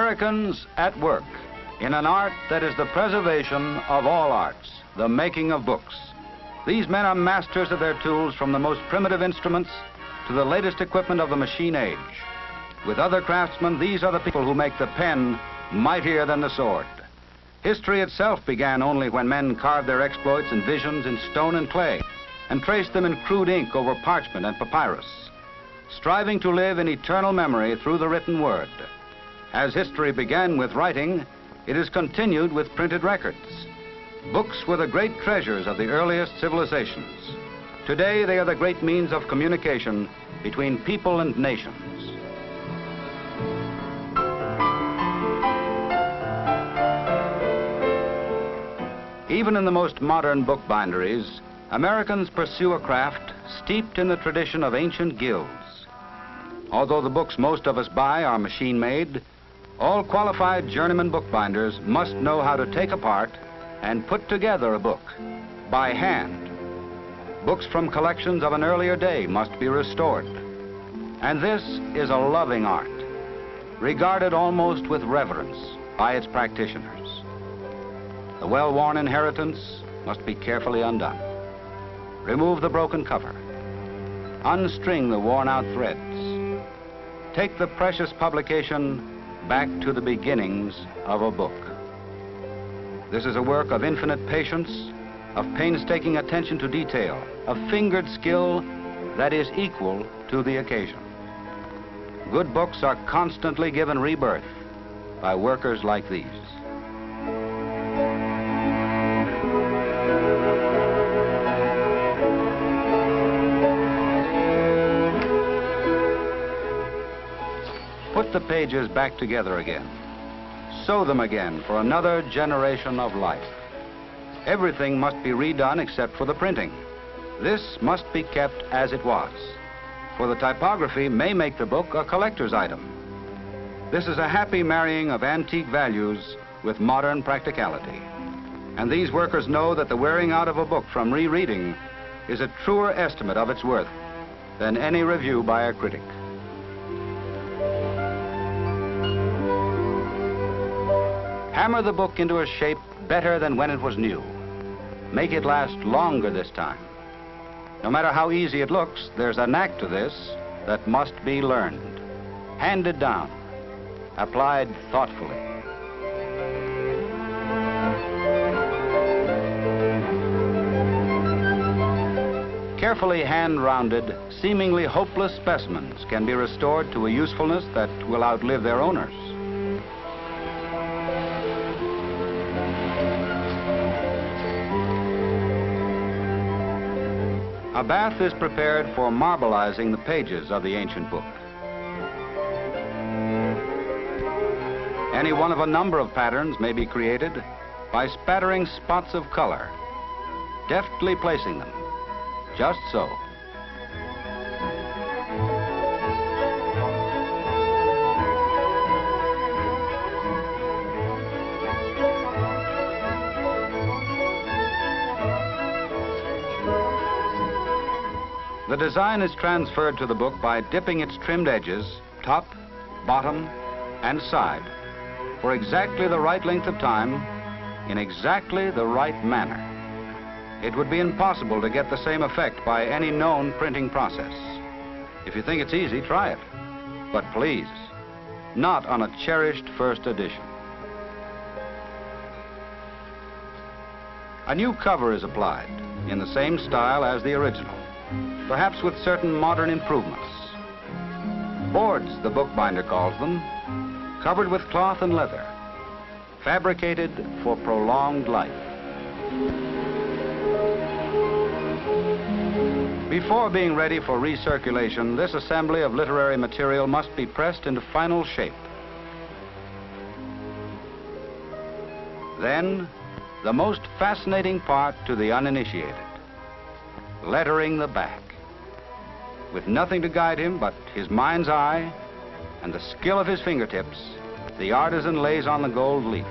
Americans at work in an art that is the preservation of all arts, the making of books. These men are masters of their tools, from the most primitive instruments to the latest equipment of the machine age. With other craftsmen, these are the people who make the pen mightier than the sword. History itself began only when men carved their exploits and visions in stone and clay and traced them in crude ink over parchment and papyrus, striving to live in eternal memory through the written word. As history began with writing, it is continued with printed records. Books were the great treasures of the earliest civilizations. Today, they are the great means of communication between people and nations. Even in the most modern bookbinderies, Americans pursue a craft steeped in the tradition of ancient guilds. Although the books most of us buy are machine-made, all qualified journeyman bookbinders must know how to take apart and put together a book by hand. Books from collections of an earlier day must be restored. And this is a loving art, regarded almost with reverence by its practitioners. The well-worn inheritance must be carefully undone. Remove the broken cover. Unstring the worn-out threads. Take the precious publication back to the beginnings of a book. This is a work of infinite patience, of painstaking attention to detail, of fingered skill that is equal to the occasion. Good books are constantly given rebirth by workers like these. Put the pages back together again. Sew them again for another generation of life. Everything must be redone except for the printing. This must be kept as it was, for the typography may make the book a collector's item. This is a happy marrying of antique values with modern practicality. And these workers know that the wearing out of a book from rereading is a truer estimate of its worth than any review by a critic. Hammer the book into a shape better than when it was new. Make it last longer this time. No matter how easy it looks, there's a knack to this that must be learned, handed down, applied thoughtfully. Carefully hand-rounded, seemingly hopeless specimens can be restored to a usefulness that will outlive their owners. A bath is prepared for marbleizing the pages of the ancient book. Any one of a number of patterns may be created by spattering spots of color, deftly placing them, just so. The design is transferred to the book by dipping its trimmed edges, top, bottom, and side, for exactly the right length of time, in exactly the right manner. It would be impossible to get the same effect by any known printing process. If you think it's easy, try it. But please, not on a cherished first edition. A new cover is applied in the same style as the original, perhaps with certain modern improvements. Boards, the bookbinder calls them, covered with cloth and leather, fabricated for prolonged life. Before being ready for recirculation, this assembly of literary material must be pressed into final shape. Then, the most fascinating part to the uninitiated, lettering the back. With nothing to guide him but his mind's eye and the skill of his fingertips, the artisan lays on the gold leaf.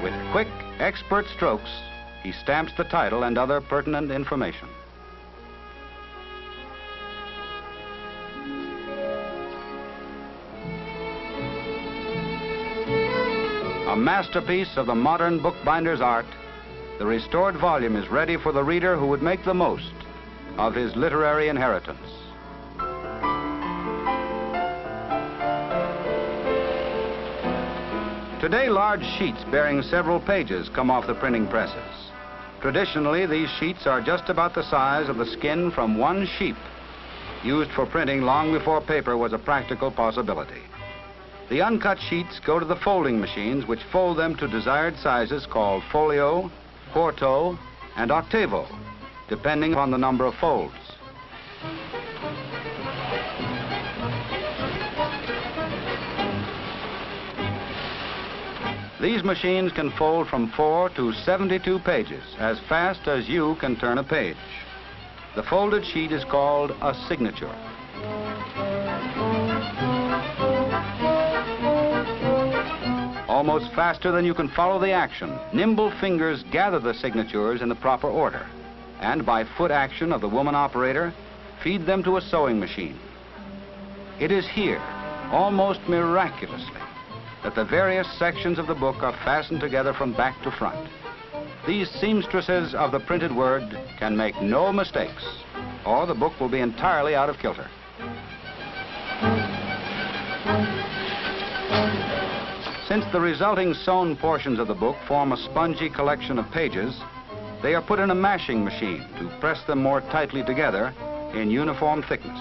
With quick, expert strokes, he stamps the title and other pertinent information. A masterpiece of the modern bookbinder's art, the restored volume is ready for the reader who would make the most of his literary inheritance. Today, large sheets bearing several pages come off the printing presses. Traditionally, these sheets are just about the size of the skin from one sheep, used for printing long before paper was a practical possibility. The uncut sheets go to the folding machines, which fold them to desired sizes called folio, quarto, and octavo, depending upon the number of folds. These machines can fold from 4 to 72 pages, as fast as you can turn a page. The folded sheet is called a signature. Almost faster than you can follow the action, nimble fingers gather the signatures in the proper order, and by foot action of the woman operator, feed them to a sewing machine. It is here, almost miraculously, that the various sections of the book are fastened together from back to front. These seamstresses of the printed word can make no mistakes, or the book will be entirely out of kilter. Since the resulting sewn portions of the book form a spongy collection of pages, they are put in a mashing machine to press them more tightly together in uniform thickness.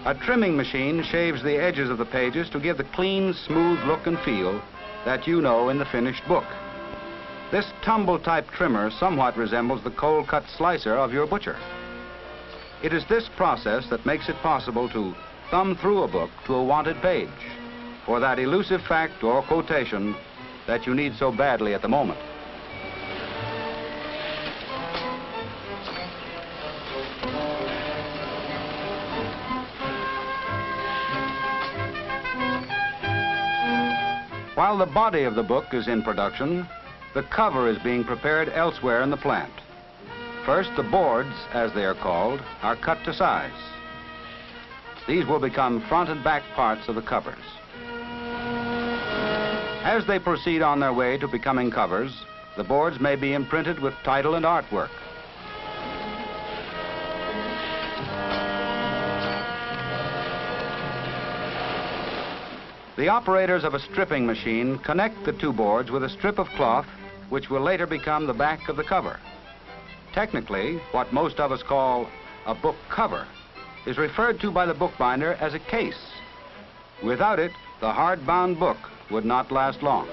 A trimming machine shaves the edges of the pages to give the clean, smooth look and feel that you know in the finished book. This tumble-type trimmer somewhat resembles the cold-cut slicer of your butcher. It is this process that makes it possible to thumb through a book to a wanted page, for that elusive fact or quotation that you need so badly at the moment. While the body of the book is in production, the cover is being prepared elsewhere in the plant. First, the boards, as they are called, are cut to size. These will become front and back parts of the covers. As they proceed on their way to becoming covers, the boards may be imprinted with title and artwork. The operators of a stripping machine connect the two boards with a strip of cloth which will later become the back of the cover. Technically, what most of us call a book cover is referred to by the bookbinder as a case. Without it, the hard-bound book would not last long.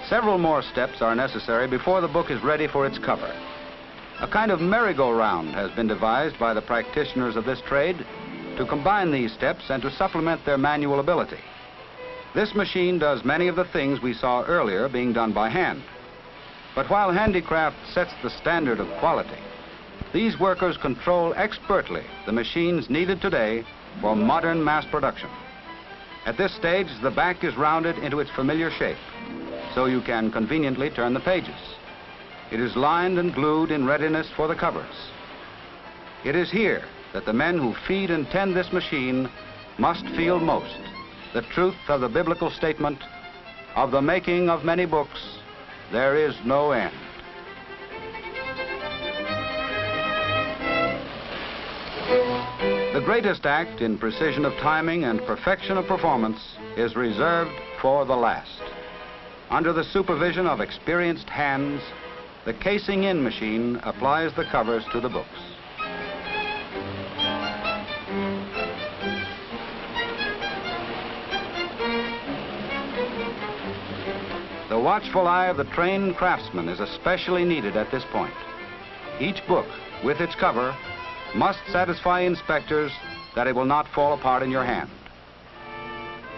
Several more steps are necessary before the book is ready for its cover. A kind of merry-go-round has been devised by the practitioners of this trade to combine these steps and to supplement their manual ability. This machine does many of the things we saw earlier being done by hand. But while handicraft sets the standard of quality, these workers control expertly the machines needed today for modern mass production. At this stage, the back is rounded into its familiar shape, so you can conveniently turn the pages. It is lined and glued in readiness for the covers. It is here that the men who feed and tend this machine must feel most the truth of the biblical statement, of the making of many books, there is no end. The greatest act in precision of timing and perfection of performance is reserved for the last. Under the supervision of experienced hands, the casing-in machine applies the covers to the books. The watchful eye of the trained craftsman is especially needed at this point. Each book, with its cover, must satisfy inspectors that it will not fall apart in your hand.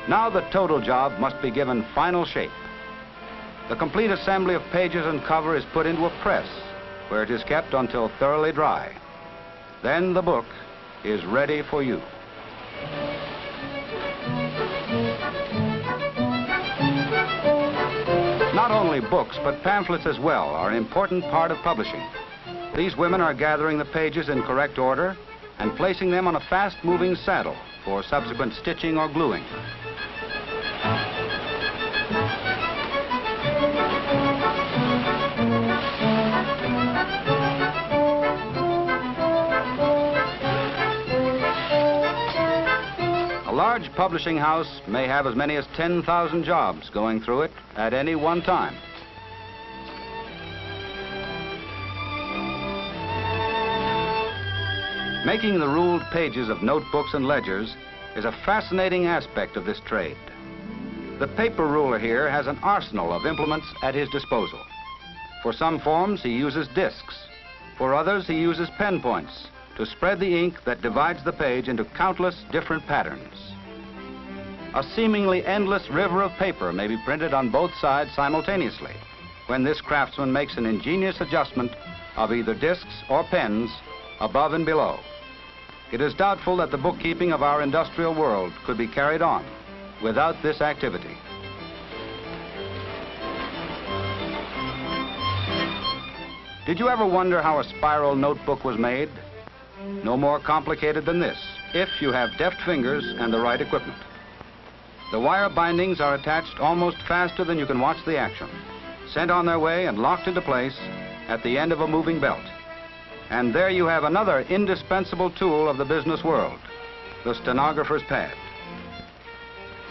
Now the total job must be given final shape. The complete assembly of pages and cover is put into a press, where it is kept until thoroughly dry. Then the book is ready for you. Not only only books, but pamphlets as well are an important part of publishing. These women are gathering the pages in correct order and placing them on a fast-moving saddle for subsequent stitching or gluing. A large publishing house may have as many as 10,000 jobs going through it at any one time. Making the ruled pages of notebooks and ledgers is a fascinating aspect of this trade. The paper ruler here has an arsenal of implements at his disposal. For some forms, he uses discs. For others, he uses pen points to spread the ink that divides the page into countless different patterns. A seemingly endless river of paper may be printed on both sides simultaneously when this craftsman makes an ingenious adjustment of either discs or pens above and below. It is doubtful that the bookkeeping of our industrial world could be carried on without this activity. Did you ever wonder how a spiral notebook was made? No more complicated than this, if you have deft fingers and the right equipment. The wire bindings are attached almost faster than you can watch the action, sent on their way and locked into place at the end of a moving belt. And there you have another indispensable tool of the business world, the stenographer's pad.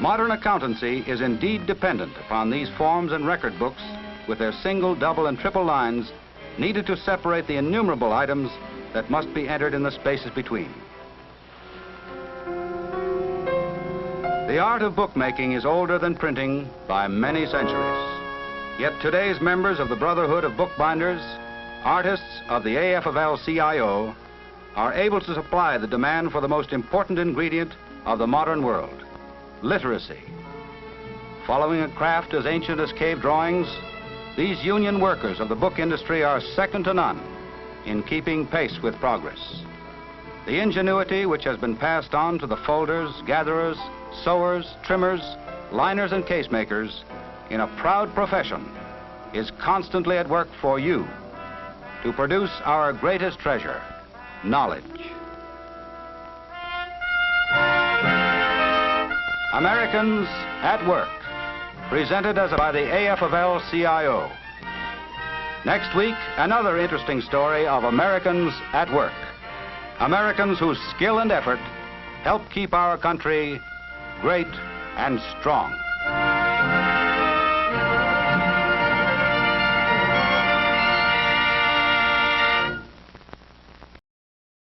Modern accountancy is indeed dependent upon these forms and record books with their single, double, and triple lines needed to separate the innumerable items that must be entered in the spaces between. The art of bookmaking is older than printing by many centuries. Yet today's members of the Brotherhood of Bookbinders, artists of the AFL-CIO, are able to supply the demand for the most important ingredient of the modern world, literacy. Following a craft as ancient as cave drawings, these union workers of the book industry are second to none in keeping pace with progress. The ingenuity which has been passed on to the folders, gatherers, sewers, trimmers, liners, and casemakers in a proud profession is constantly at work for you to produce our greatest treasure, knowledge. Americans at Work, presented by the AFL-CIO. Next week, another interesting story of Americans at work. Americans whose skill and effort help keep our country great and strong.